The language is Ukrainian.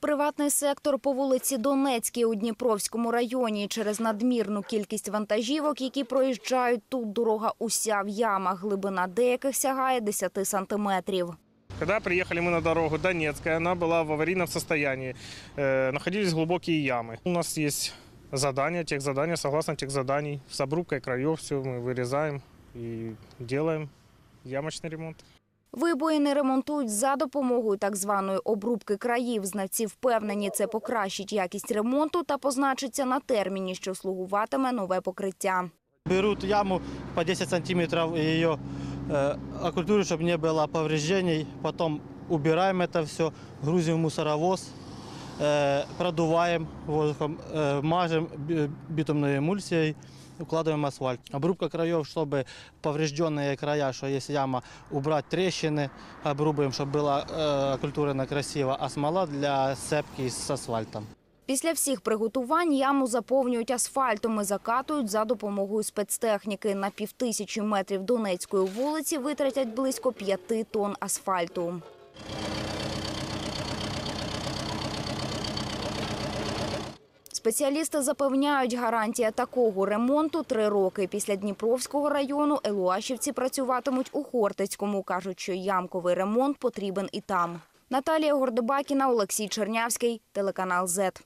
Приватний сектор по вулиці Донецькій у Дніпровському районі. Через надмірну кількість вантажівок, які проїжджають тут, дорога уся в ямах. Глибина деяких сягає 10 сантиметрів. Когда приехали мы на дорогу Донецкая, она была в аварийном состоянии. Находились глубокие ямы. У нас есть задания, техзадания, согласно техзаданий. С обрубкой краев все мы вырезаем и делаем ямочный ремонт. Вибоїни ремонтують за допомогою так званої обрубки країв. Знавці впевнені, це покращить якість ремонту та позначиться на терміні, що слугуватиме нове покриття. Берут яму по 10 сантиметров и ее окультурируют, чтобы не было повреждений. Потом убираем это все, грузим в мусоровоз, продуваем воздухом, мажем битумной эмульсией, укладываем асфальт. Обрубка краев, чтобы поврежденные края, что есть яма, убрать трещины, обрубаем, чтобы была окультурена красиво, а смола для сцепки с асфальтом. Після всіх приготувань яму заповнюють асфальтом і закатують за допомогою спецтехніки. На 5000 метрів Донецької вулиці витратять близько 5 тонн асфальту. Спеціалісти запевняють, гарантія такого ремонту – 3 роки. Після Дніпровського району елуашівці працюватимуть у Хортицькому. Кажуть, що ямковий ремонт потрібен і там. Наталія Гордебакіна, Олексій Чернявський, телеканал ЗЕТ.